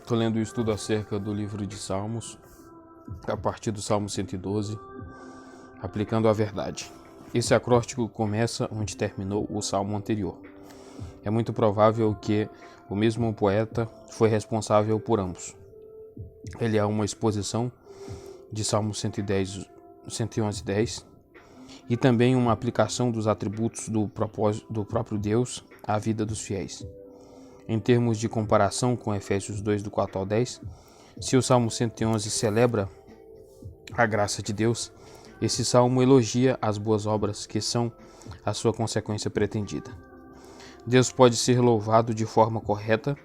Estou lendo o estudo acerca do livro de Salmos, a partir do Salmo 112, aplicando a verdade. Esse acróstico começa onde terminou o salmo anterior. É muito provável que o mesmo poeta foi responsável por ambos. Ele é uma exposição de Salmo 110, 111:10 e também uma aplicação dos atributos do próprio Deus à vida dos fiéis. Em termos de comparação com Efésios 2, do 4 ao 10, se o Salmo 111 celebra a graça de Deus, esse salmo elogia as boas obras que são a sua consequência pretendida. Deus pode ser louvado de forma correta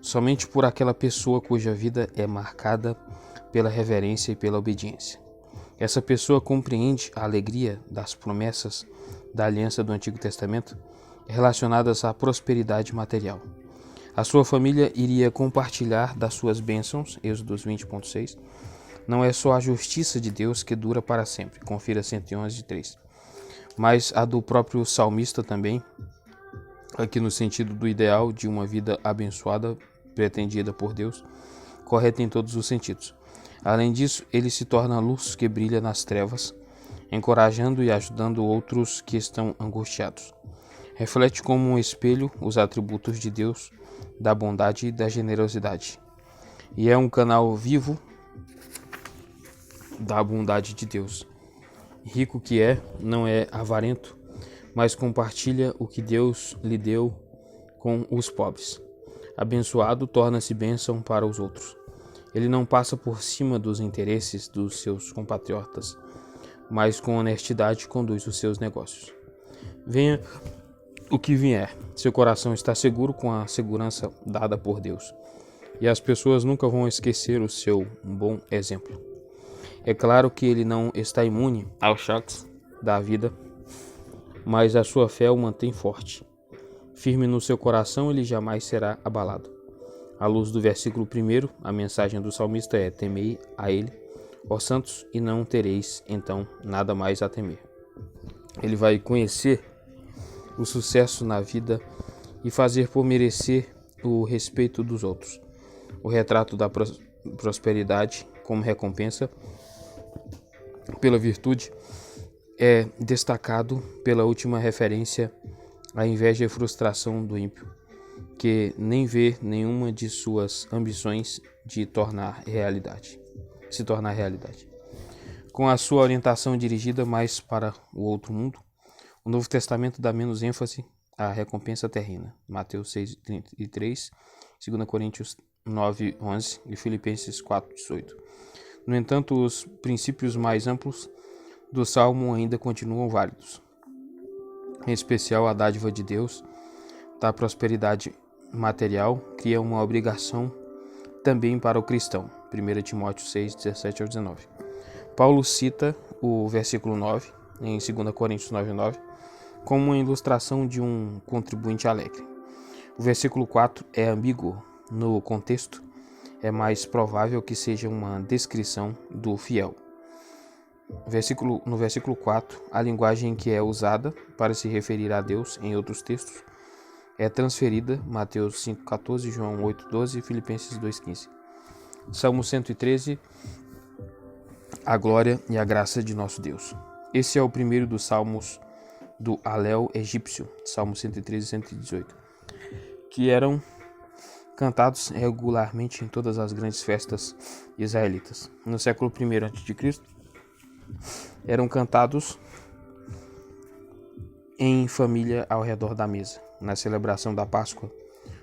somente por aquela pessoa cuja vida é marcada pela reverência e pela obediência. Essa pessoa compreende a alegria das promessas da aliança do Antigo Testamento relacionadas à prosperidade material. A sua família iria compartilhar das suas bênçãos, Êxodo 20.6. Não é só a justiça de Deus que dura para sempre, confira 111:3. Mas a do próprio salmista também, aqui no sentido do ideal de uma vida abençoada, pretendida por Deus, correta em todos os sentidos. Além disso, ele se torna a luz que brilha nas trevas, encorajando e ajudando outros que estão angustiados. Reflete como um espelho os atributos de Deus, da bondade e da generosidade. E é um canal vivo da bondade de Deus. Rico que é, não é avarento, mas compartilha o que Deus lhe deu com os pobres. Abençoado, torna-se bênção para os outros. Ele não passa por cima dos interesses dos seus compatriotas, mas com honestidade conduz os seus negócios. Venha o que vier, seu coração está seguro com a segurança dada por Deus, e as pessoas nunca vão esquecer o seu bom exemplo. É claro que ele não está imune aos choques da vida, mas a sua fé o mantém forte. Firme no seu coração, ele jamais será abalado. À luz do versículo 1, a mensagem do salmista é: temei a ele, ó santos, e não tereis então nada mais a temer. Ele vai conhecer o sucesso na vida e fazer por merecer o respeito dos outros. O retrato da prosperidade como recompensa pela virtude é destacado pela última referência à inveja e frustração do ímpio, que nem vê nenhuma de suas ambições de se tornar realidade. Com a sua orientação dirigida mais para o outro mundo, o Novo Testamento dá menos ênfase à recompensa terrena. Mateus 6:33, 2 Coríntios 9:11 e Filipenses 4:18. No entanto, os princípios mais amplos do Salmo ainda continuam válidos. Em especial, a dádiva de Deus da prosperidade material cria uma obrigação também para o cristão. 1 Timóteo 6:17-19. Paulo cita o versículo 9, em 2 Coríntios 9:9, como uma ilustração de um contribuinte alegre. O versículo 4 é ambíguo no contexto, é mais provável que seja uma descrição do fiel. No versículo 4, a linguagem que é usada para se referir a Deus em outros textos é transferida, Mateus 5:14, João 8:12 e Filipenses 2:15. Salmo 113, a glória e a graça de nosso Deus. Esse é o primeiro dos salmos do Alel egípcio, Salmo 113 e 118, que eram cantados regularmente em todas as grandes festas israelitas. No século I a.C., eram cantados em família ao redor da mesa. Na celebração da Páscoa,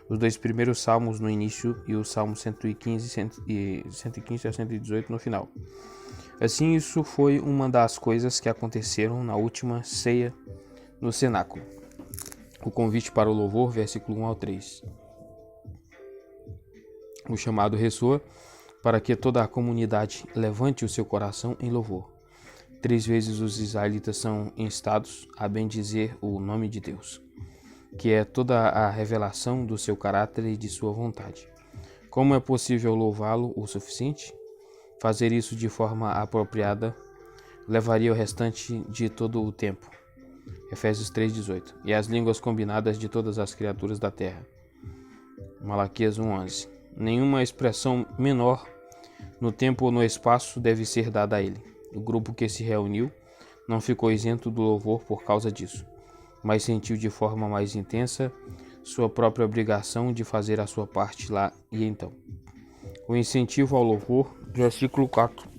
os dois primeiros salmos no início e o Salmo 115 a 118 no final. Assim, isso foi uma das coisas que aconteceram na última ceia no cenáculo. O convite para o louvor, versículo 1 ao 3. O chamado ressoa para que toda a comunidade levante o seu coração em louvor. 3 vezes os israelitas são instados a bendizer o nome de Deus, que é toda a revelação do seu caráter e de sua vontade. Como é possível louvá-lo o suficiente? Fazer isso de forma apropriada levaria o restante de todo o tempo. Efésios 3:18. E as línguas combinadas de todas as criaturas da terra. Malaquias 1:11. Nenhuma expressão menor no tempo ou no espaço deve ser dada a ele. O grupo que se reuniu não ficou isento do louvor por causa disso, mas sentiu de forma mais intensa sua própria obrigação de fazer a sua parte lá e então. O incentivo ao louvor, versículo 4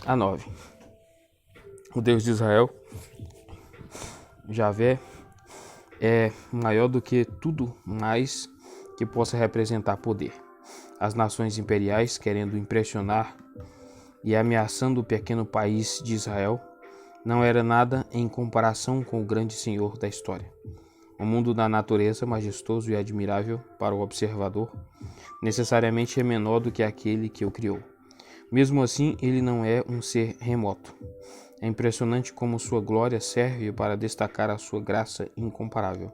a 9. O Deus de Israel, Javé, é maior do que tudo mais que possa representar poder. As nações imperiais, querendo impressionar e ameaçando o pequeno país de Israel, não era nada em comparação com o grande Senhor da história. O mundo da natureza, majestoso e admirável para o observador, necessariamente é menor do que aquele que o criou. Mesmo assim, ele não é um ser remoto. É impressionante como sua glória serve para destacar a sua graça incomparável.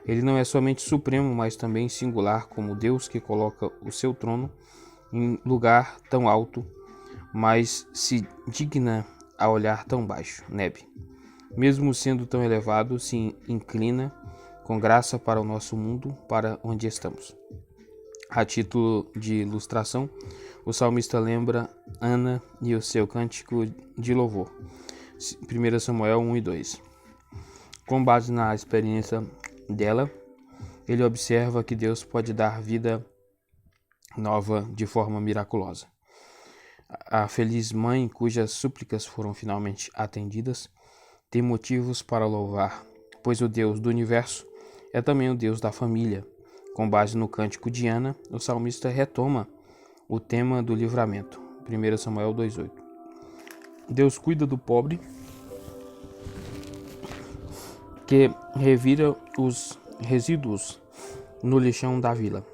Ele não é somente supremo, mas também singular, como Deus que coloca o seu trono em lugar tão alto, mas se digna a olhar tão baixo. Neb. Mesmo sendo tão elevado, se inclina com graça para o nosso mundo, para onde estamos. A título de ilustração, o salmista lembra Ana e o seu cântico de louvor. 1 Samuel 1 e 2. Com base na experiência dela, ele observa que Deus pode dar vida nova de forma miraculosa. A feliz mãe, cujas súplicas foram finalmente atendidas, tem motivos para louvar, pois o Deus do universo é também o Deus da família. Com base no cântico de Ana, o salmista retoma o tema do livramento. 1 Samuel 2,8. Deus cuida do pobre, que revira os resíduos no lixão da vila,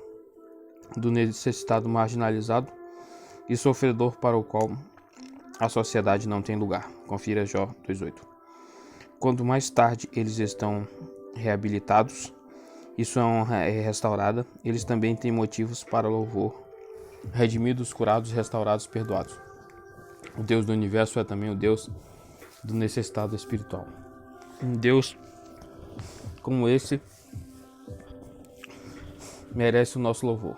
do necessitado marginalizado e sofredor para o qual a sociedade não tem lugar. Confira Jó 2,8. Quando mais tarde eles estão reabilitados e sua honra é restaurada, eles também têm motivos para louvor. Redimidos, curados, restaurados, perdoados. O Deus do universo é também o Deus do necessitado espiritual. Um Deus como esse merece o nosso louvor.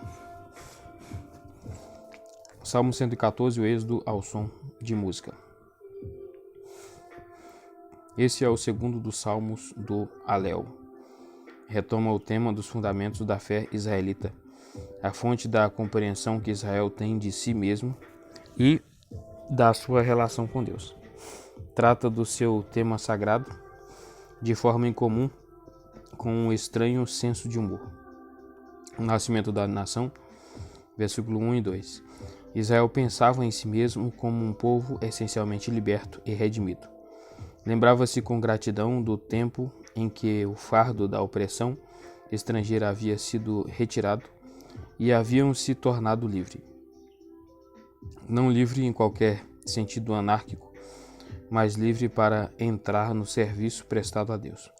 Salmo 114, o êxodo ao som de música. Esse é o segundo dos salmos do Alel. Retoma o tema dos fundamentos da fé israelita, a fonte da compreensão que Israel tem de si mesmo e da sua relação com Deus. Trata do seu tema sagrado de forma incomum, com um estranho senso de humor. O nascimento da nação, versículo 1 e 2. Israel pensava em si mesmo como um povo essencialmente liberto e redimido. Lembrava-se com gratidão do tempo em que o fardo da opressão estrangeira havia sido retirado e haviam se tornado livre. Não livre em qualquer sentido anárquico, mas livre para entrar no serviço prestado a Deus.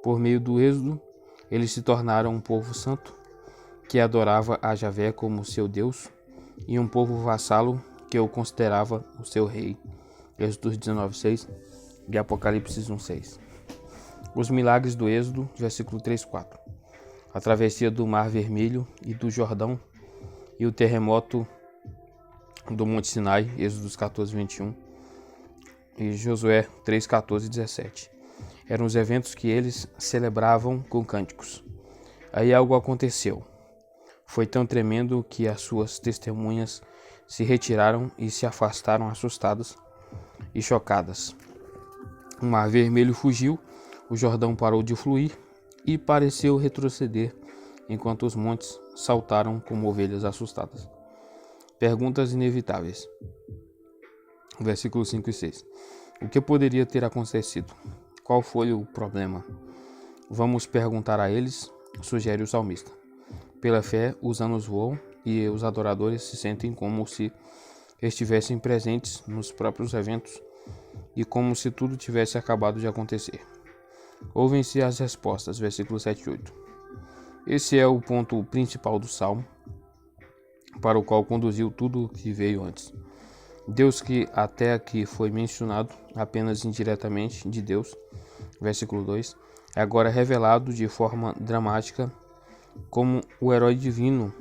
Por meio do êxodo, eles se tornaram um povo santo, que adorava a Javé como seu Deus, e um povo vassalo que o considerava o seu rei. Êxodo 19:6 e Apocalipse 1:6. Os milagres do êxodo, versículo 3:4. A travessia do Mar Vermelho e do Jordão e o terremoto do Monte Sinai, Êxodo 14:21 e Josué 3:14-17. Eram os eventos que eles celebravam com cânticos. Aí algo aconteceu. Foi tão tremendo que as suas testemunhas se retiraram e se afastaram assustadas e chocadas. O Mar Vermelho fugiu, o Jordão parou de fluir e pareceu retroceder, enquanto os montes saltaram como ovelhas assustadas. Perguntas inevitáveis. Versículos 5 e 6. O que poderia ter acontecido? Qual foi o problema? Vamos perguntar a eles, sugere o salmista. Pela fé, os anos voam e os adoradores se sentem como se estivessem presentes nos próprios eventos e como se tudo tivesse acabado de acontecer. Ouvem-se as respostas, versículos 7 e 8. Esse é o ponto principal do salmo, para o qual conduziu tudo o que veio antes. Deus, que até aqui foi mencionado apenas indiretamente de Deus, versículo 2, é agora revelado de forma dramática como o herói divino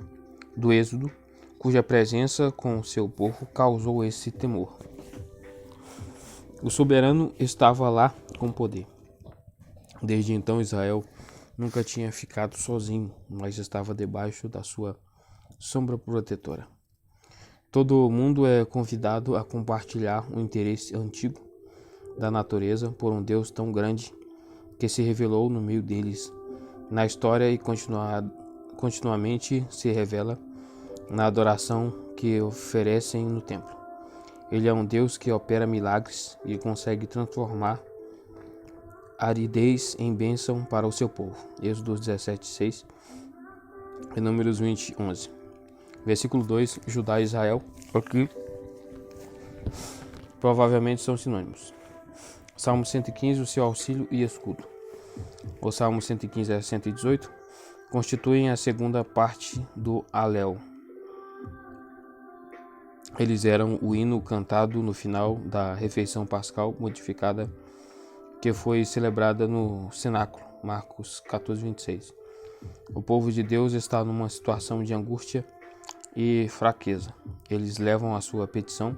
do Êxodo, cuja presença com seu povo causou esse temor. O soberano estava lá com poder. Desde então Israel nunca tinha ficado sozinho, mas estava debaixo da sua sombra protetora. Todo mundo é convidado a compartilhar o interesse antigo da natureza por um Deus tão grande que se revelou no meio deles na história e continuamente se revela na adoração que oferecem no templo. Ele é um Deus que opera milagres e consegue transformar aridez em bênção para o seu povo. Êxodo 17:6 e Números 20:11. Versículo 2, Judá e Israel, aqui provavelmente são sinônimos. Salmo 115, o seu auxílio e escudo. O Salmo 115 a 118 constituem a segunda parte do Alel. Eles eram o hino cantado no final da refeição pascal modificada que foi celebrada no cenáculo, Marcos 14:26. O povo de Deus está numa situação de angústia e fraqueza. Eles levam a sua petição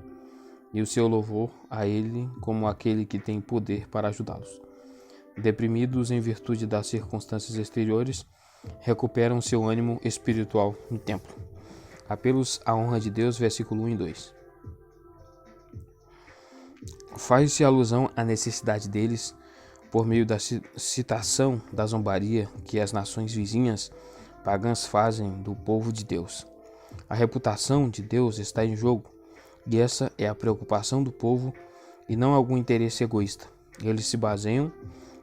e o seu louvor a Ele como aquele que tem poder para ajudá-los. Deprimidos em virtude das circunstâncias exteriores, recuperam seu ânimo espiritual no templo. Apelos à honra de Deus, versículo 1 e 2. Faz-se alusão à necessidade deles por meio da citação da zombaria que as nações vizinhas pagãs fazem do povo de Deus. A reputação de Deus está em jogo, e essa é a preocupação do povo e não algum interesse egoísta. Eles se baseiam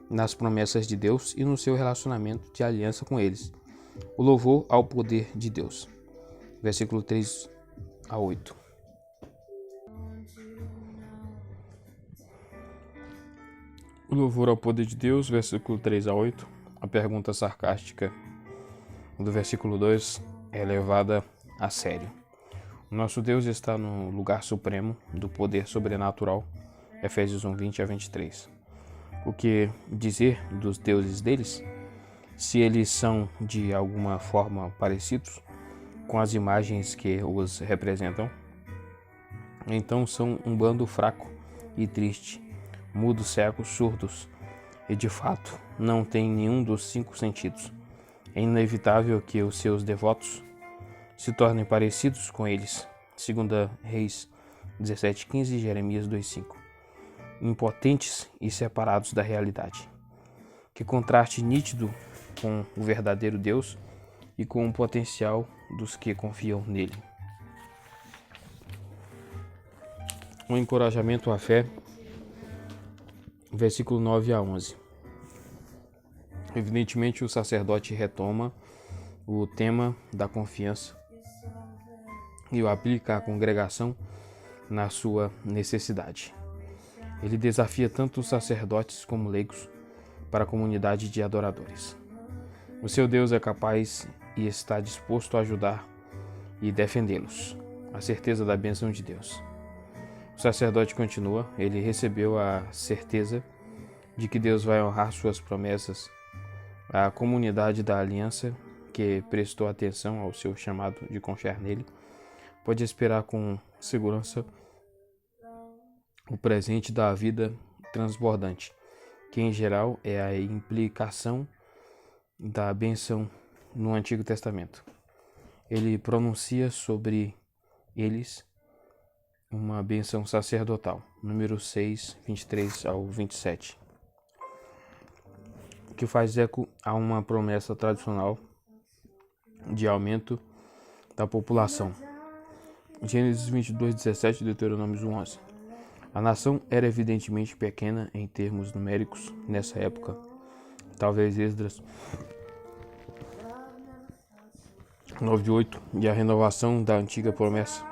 nas promessas de Deus e no seu relacionamento de aliança com eles. O louvor ao poder de Deus. Versículo 3 a 8. O louvor ao poder de Deus, versículo 3 a 8. A pergunta sarcástica do versículo 2 é levada a sério. O nosso Deus está no lugar supremo do poder sobrenatural. Efésios 1:20 a 23. O que dizer dos deuses deles? Se eles são de alguma forma parecidos com as imagens que os representam, então são um bando fraco e triste, mudos, cegos, surdos, e de fato não tem nenhum dos 5 sentidos. É inevitável que os seus devotos se tornem parecidos com eles. 2 Reis 17:15 e Jeremias 2:5. Impotentes e separados da realidade. Que contraste nítido com o verdadeiro Deus e com o potencial dos que confiam nele. Um encorajamento à fé, versículo 9 a 11. Evidentemente, o sacerdote retoma o tema da confiança e o aplica à congregação na sua necessidade. Ele desafia tanto os sacerdotes como leigos para a comunidade de adoradores. O seu Deus é capaz e está disposto a ajudar e defendê-los. A certeza da bênção de Deus. O sacerdote continua, ele recebeu a certeza de que Deus vai honrar suas promessas. A comunidade da aliança, que prestou atenção ao seu chamado de confiar nele, pode esperar com segurança o presente da vida transbordante, que em geral é a implicação da bênção no Antigo Testamento. Ele pronuncia sobre eles uma bênção sacerdotal, número 6, 23 ao 27, que faz eco a uma promessa tradicional de aumento da população. Gênesis 22:17 e Deuteronômio 1:11. A nação era evidentemente pequena em termos numéricos nessa época. Talvez Esdras 9:8 e a renovação da antiga promessa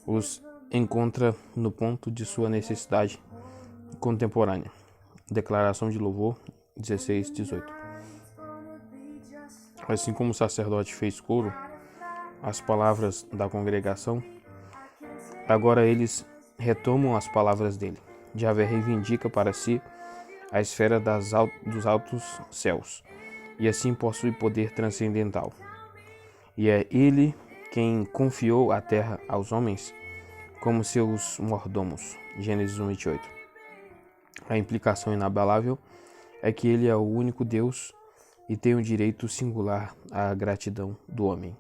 os encontra no ponto de sua necessidade contemporânea. Declaração de louvor 16:18. Assim como o sacerdote fez coro às palavras da congregação, agora eles retomam as palavras dele. Javé reivindica para si a esfera dos altos céus. e assim possui poder transcendental. E é ele quem confiou a terra aos homens como seus mordomos. Gênesis 1:28. A implicação inabalável é que ele é o único Deus e tem o direito singular à gratidão do homem.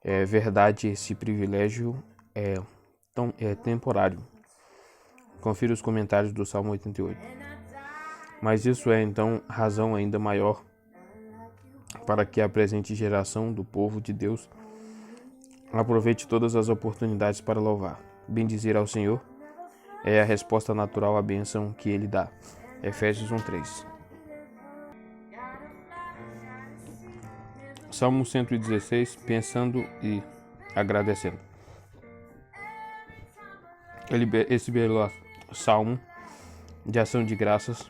É verdade, esse privilégio é temporário. Confira os comentários do Salmo 88. Mas isso é então razão ainda maior para que a presente geração do povo de Deus aproveite todas as oportunidades para louvar. Bendizer ao Senhor é a resposta natural à bênção que ele dá. Efésios 1:3. Salmo 116, pensando e agradecendo. Esse belo salmo de ação de graças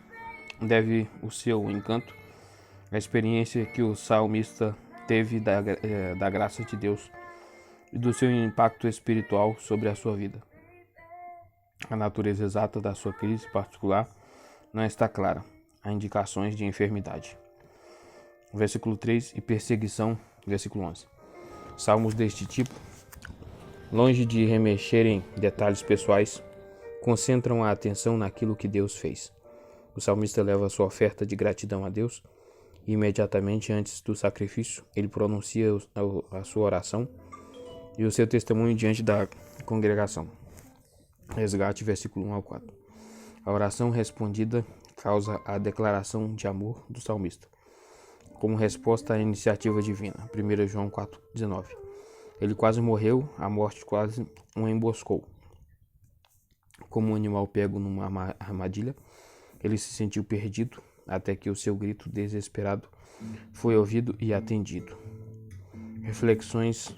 deve o seu encanto à experiência que o salmista teve da graça de Deus e do seu impacto espiritual sobre a sua vida. A natureza exata da sua crise particular não está clara. Há indicações de enfermidade. Versículo 3 e perseguição, versículo 11. Salmos deste tipo, longe de remexerem detalhes pessoais, concentram a atenção naquilo que Deus fez. O salmista leva a sua oferta de gratidão a Deus e imediatamente antes do sacrifício ele pronuncia a sua oração e o seu testemunho diante da congregação. Resgate, versículo 1 ao 4. A oração respondida causa a declaração de amor do salmista, como resposta à iniciativa divina. 1 João 4,19. Ele quase morreu, a morte quase o emboscou. Como um animal pego numa armadilha, ele se sentiu perdido, até que o seu grito desesperado foi ouvido e atendido. Reflexões,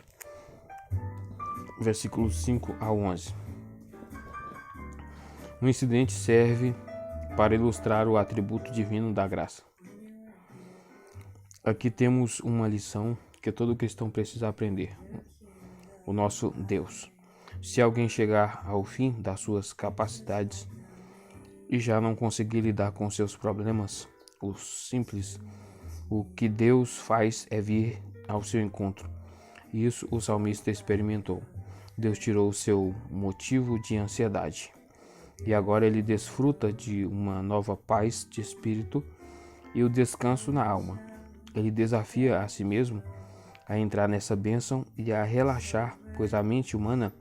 versículos 5 ao 11. Um incidente serve para ilustrar o atributo divino da graça. Aqui temos uma lição que todo cristão precisa aprender. O nosso Deus. Se alguém chegar ao fim das suas capacidades e já não conseguir lidar com seus problemas, o que Deus faz é vir ao seu encontro. Isso o salmista experimentou. Deus tirou o seu motivo de ansiedade. E agora ele desfruta de uma nova paz de espírito e o descanso na alma. Ele desafia a si mesmo a entrar nessa bênção e a relaxar, pois a mente humana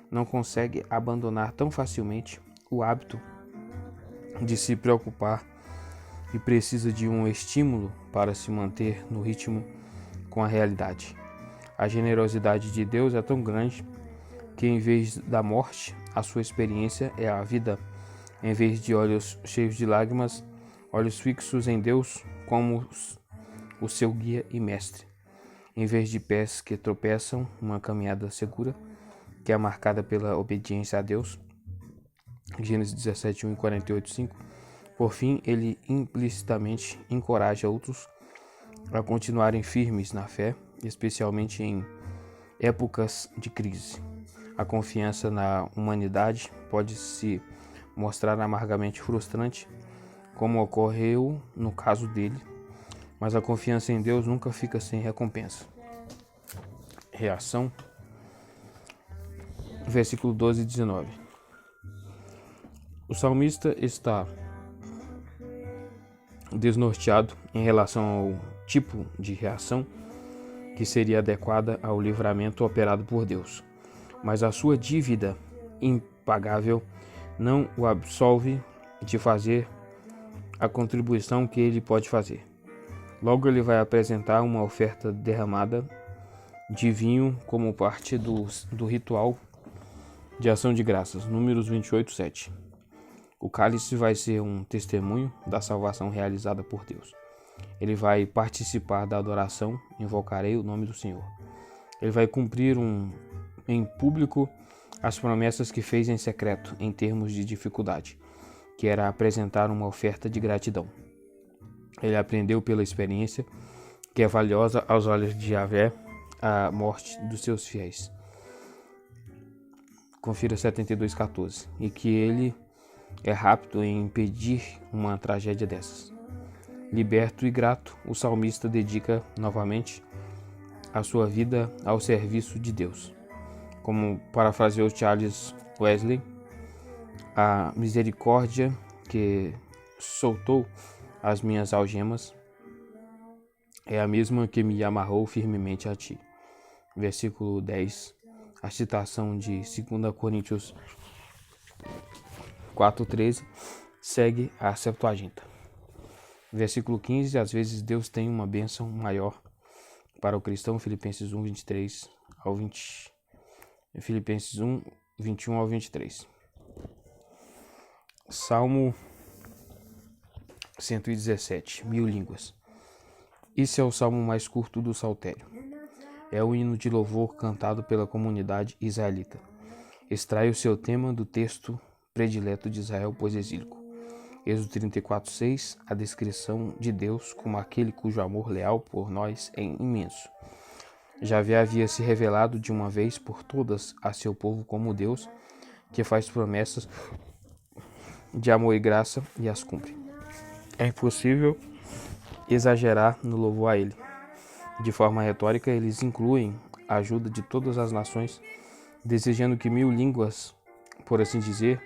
não consegue abandonar tão facilmente o hábito de se preocupar e precisa de um estímulo para se manter no ritmo com a realidade. A generosidade de Deus é tão grande que, em vez da morte, a sua experiência é a vida. Em vez de olhos cheios de lágrimas, olhos fixos em Deus como o seu guia e mestre. Em vez de pés que tropeçam, uma caminhada segura, que é marcada pela obediência a Deus. Gênesis 17, 1 e 48, 5. Por fim, ele implicitamente encoraja outros a continuarem firmes na fé, especialmente em épocas de crise. A confiança na humanidade pode se mostrar amargamente frustrante, como ocorreu no caso dele, mas a confiança em Deus nunca fica sem recompensa. Reação, versículo 12 e 19. O salmista está desnorteado em relação ao tipo de reação que seria adequada ao livramento operado por Deus, mas a sua dívida impagável não o absolve de fazer a contribuição que ele pode fazer. Logo ele vai apresentar uma oferta derramada de vinho como parte do ritual de ação de graças, Números 28, 7. O cálice vai ser um testemunho da salvação realizada por Deus. Ele vai participar da adoração, invocarei o nome do Senhor. Ele vai cumprir em público as promessas que fez em secreto, em termos de dificuldade, que era apresentar uma oferta de gratidão. Ele aprendeu pela experiência que é valiosa aos olhos de Yahvé a morte dos seus fiéis. Confira 72:14. E que ele é rápido em impedir uma tragédia dessas. Liberto e grato, o salmista dedica novamente a sua vida ao serviço de Deus. Como parafraseou Charles Wesley, a misericórdia que soltou as minhas algemas é a mesma que me amarrou firmemente a ti. Versículo 10, a citação de 2 Coríntios 4,13 segue a Septuaginta. Versículo 15, às vezes Deus tem uma bênção maior para o cristão, Filipenses 1, 23 ao 20. Filipenses 1, 21 ao 23. Salmo 117, 1000 línguas. Esse é o salmo mais curto do saltério. É o hino de louvor cantado pela comunidade israelita. Extrai o seu tema do texto predileto de Israel pós-exílico. Êxodo 34:6, a descrição de Deus como aquele cujo amor leal por nós é imenso. Javé havia se revelado de uma vez por todas a seu povo como Deus, que faz promessas de amor e graça e as cumpre. É impossível exagerar no louvor a ele. De forma retórica, eles incluem a ajuda de todas as nações, desejando que 1000 línguas, por assim dizer,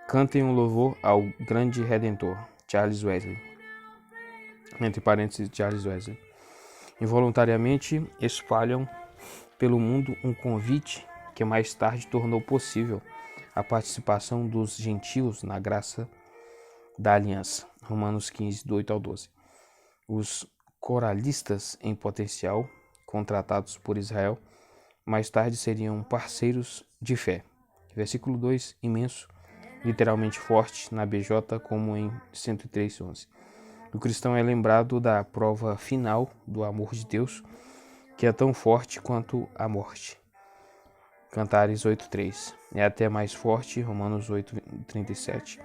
cantem um louvor ao grande Redentor, Charles Wesley. Entre parênteses, Charles Wesley. Involuntariamente espalham pelo mundo um convite que mais tarde tornou possível a participação dos gentios na graça da aliança. Romanos 15, do 8 ao 12. Os coralistas em potencial, contratados por Israel, mais tarde seriam parceiros de fé. Versículo 2, imenso, literalmente forte na BJ, como em 103:11. O cristão é lembrado da prova final do amor de Deus, que é tão forte quanto a morte. Cantares 8:3. É até mais forte, Romanos 8:37.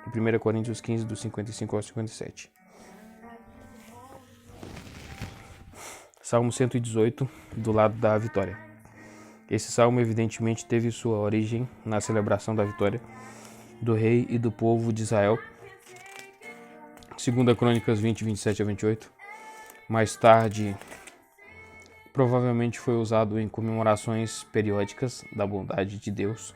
E 1 Coríntios 15, do 55 ao 57. Salmo 118, do lado da vitória. Esse salmo evidentemente teve sua origem na celebração da vitória do rei e do povo de Israel. 2 Crônicas 20, 27 a 28. Mais tarde, provavelmente foi usado em comemorações periódicas da bondade de Deus,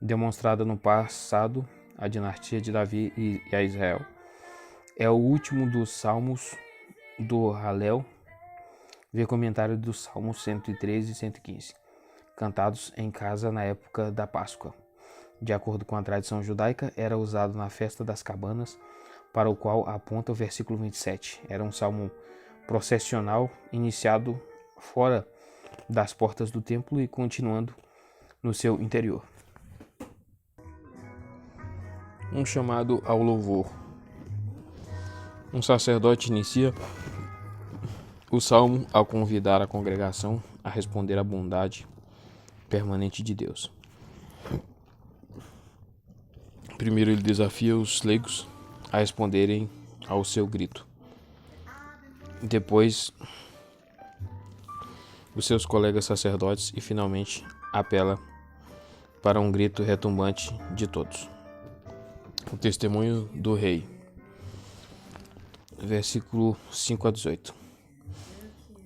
demonstrada no passado à dinastia de Davi e a Israel. É o último dos salmos do Halel. Vê comentário dos Salmos 113 e 115, cantados em casa na época da Páscoa. De acordo com a tradição judaica, era usado na festa das cabanas, para o qual aponta o versículo 27. Era um salmo processional iniciado fora das portas do templo e continuando no seu interior. Um chamado ao louvor. Um sacerdote inicia o salmo ao convidar a congregação a responder à bondade permanente de Deus. Primeiro ele desafia os leigos a responderem ao seu grito. Depois, os seus colegas sacerdotes e finalmente apela para um grito retumbante de todos. O testemunho do rei. Versículo 5 a 18.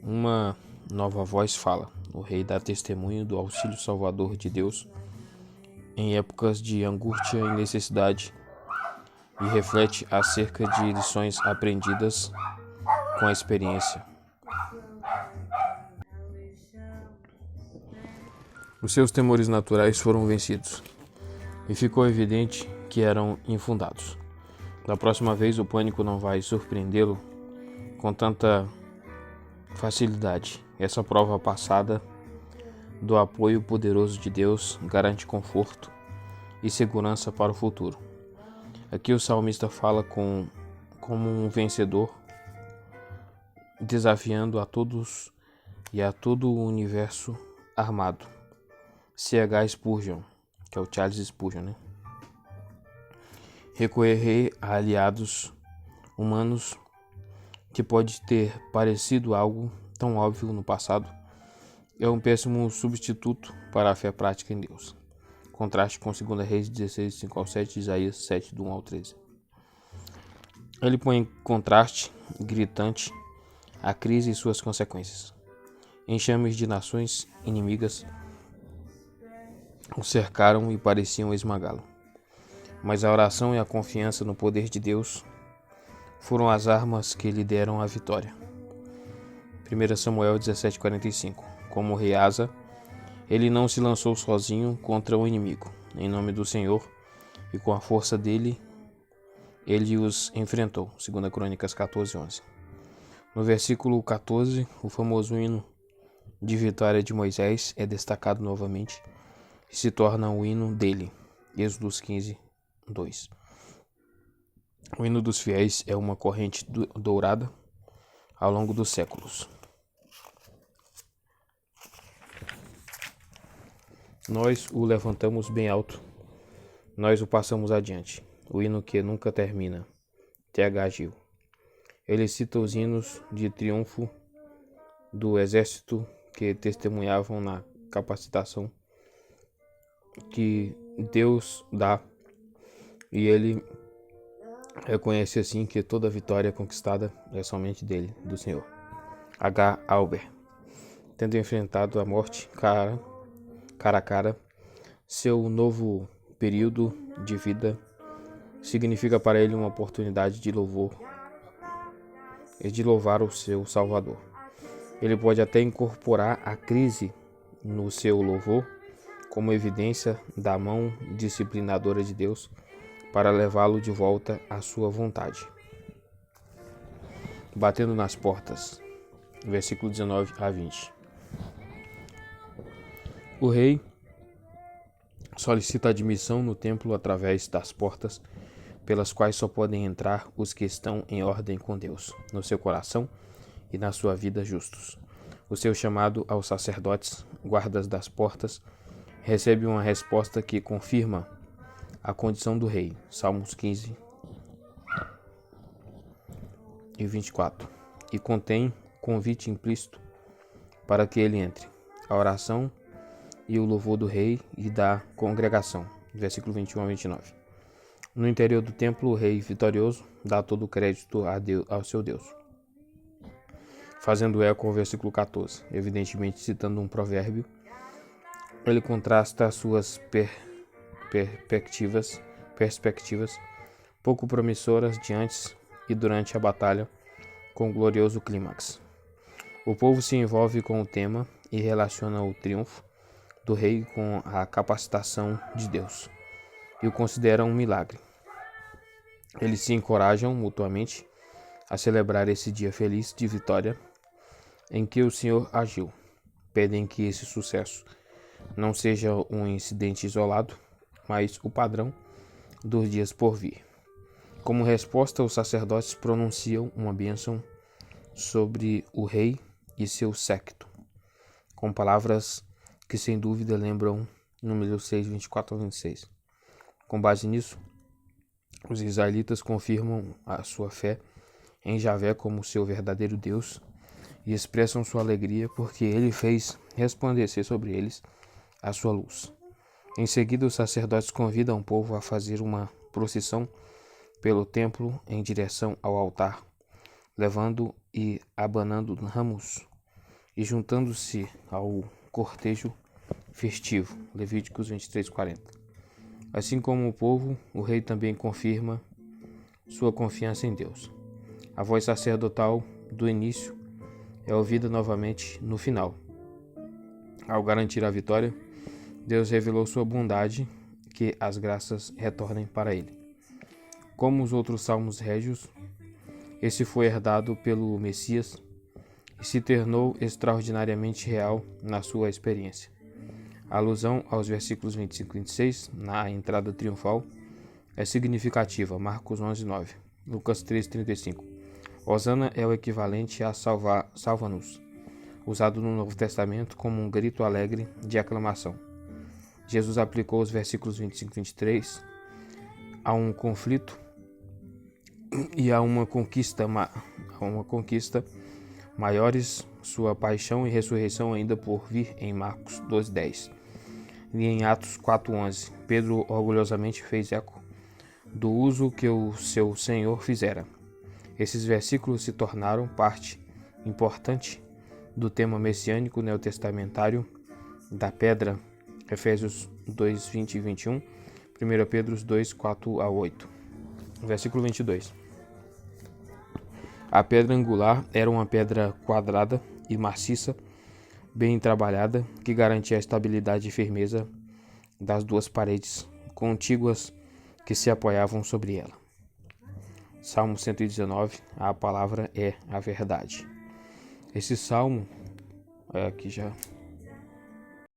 Uma nova voz fala. O rei dá testemunho do auxílio salvador de Deus em épocas de angústia e necessidade e reflete acerca de lições aprendidas com a experiência. Os seus temores naturais foram vencidos e ficou evidente que eram infundados. Da próxima vez o pânico não vai surpreendê-lo com tanta facilidade. Essa prova passada do apoio poderoso de Deus garante conforto e segurança para o futuro. Aqui o salmista fala como um vencedor, desafiando a todos e a todo o universo armado. C.H. Spurgeon, que é o Charles Spurgeon, né? Recorrer a aliados humanos que pode ter parecido algo tão óbvio no passado é um péssimo substituto para a fé prática em Deus. Contraste com 2 Reis 16, 5 ao 7, Isaías 7, do 1 ao 13. Ele põe em contraste gritante a crise e suas consequências. Enxames de nações inimigas o cercaram e pareciam esmagá-lo. Mas a oração e a confiança no poder de Deus foram as armas que lhe deram a vitória. 1 Samuel 17,45. Como o rei Asa, ele não se lançou sozinho contra o inimigo. Em nome do Senhor e com a força dele, ele os enfrentou. 2 Crônicas 14:11. No versículo 14, o famoso hino de vitória de Moisés é destacado novamente e se torna o hino dele. Êxodo 15:2. O hino dos fiéis é uma corrente dourada ao longo dos séculos. Nós o levantamos bem alto, nós o passamos adiante. O hino que nunca termina. T.H. Gil. Ele cita os hinos de triunfo do exército que testemunhavam na capacitação que Deus dá, e ele reconhece assim que toda vitória conquistada é somente dele, do Senhor. H. Albert. Tendo enfrentado a morte cara a cara, seu novo período de vida significa para ele uma oportunidade de louvor e de louvar o seu Salvador. Ele pode até incorporar a crise no seu louvor como evidência da mão disciplinadora de Deus para levá-lo de volta à sua vontade. Batendo nas portas, versículo 19 a 20. O rei solicita admissão no templo através das portas pelas quais só podem entrar os que estão em ordem com Deus, no seu coração e na sua vida justos. O seu chamado aos sacerdotes, guardas das portas, recebe uma resposta que confirma a condição do rei. Salmos 15 e 24. E contém convite implícito para que ele entre. A oração e o louvor do rei e da congregação. Versículo 21 a 29. No interior do templo, o rei vitorioso dá todo o crédito a Deus, ao seu Deus, fazendo eco ao versículo 14, evidentemente citando um provérbio. Ele contrasta suas perspectivas pouco promissoras de antes e durante a batalha com o glorioso clímax. O povo se envolve com o tema e relaciona o triunfo do rei com a capacitação de Deus e o considera um milagre. Eles se encorajam mutuamente a celebrar esse dia feliz de vitória em que o Senhor agiu. Pedem que esse sucesso não seja um incidente isolado, mas o padrão dos dias por vir. Como resposta, os sacerdotes pronunciam uma bênção sobre o rei e seu séquito, com palavras que sem dúvida lembram número 6, 24 a 26. Com base nisso, os israelitas confirmam a sua fé em Javé como seu verdadeiro Deus e expressam sua alegria porque ele fez resplandecer sobre eles a sua luz. Em seguida, os sacerdotes convidam o povo a fazer uma procissão pelo templo em direção ao altar, levando e abanando ramos e juntando-se ao cortejo festivo. Levíticos 23:40. Assim como o povo, o rei também confirma sua confiança em Deus. A voz sacerdotal do início é ouvida novamente no final. Ao garantir a vitória, Deus revelou sua bondade, que as graças retornem para ele. Como os outros salmos régios, esse foi herdado pelo Messias e se tornou extraordinariamente real na sua experiência. A alusão aos versículos 25 e 26, na entrada triunfal, é significativa. Marcos 11:9, Lucas 3:35. Hosana é o equivalente a salva-nos, usado no Novo Testamento como um grito alegre de aclamação. Jesus aplicou os versículos 25 e 23 a um conflito e a uma conquista maiores, sua paixão e ressurreição ainda por vir em Marcos 12:10. E em Atos 4:11, Pedro orgulhosamente fez eco do uso que o seu Senhor fizera. Esses versículos se tornaram parte importante do tema messiânico neotestamentário da pedra, Efésios 2, 20 e 21, 1 Pedro 2, 4 a 8. Versículo 22. A pedra angular era uma pedra quadrada e maciça, bem trabalhada, que garantia a estabilidade e firmeza das duas paredes contíguas que se apoiavam sobre ela. Salmo 119, a palavra é a verdade. Esse salmo, aqui já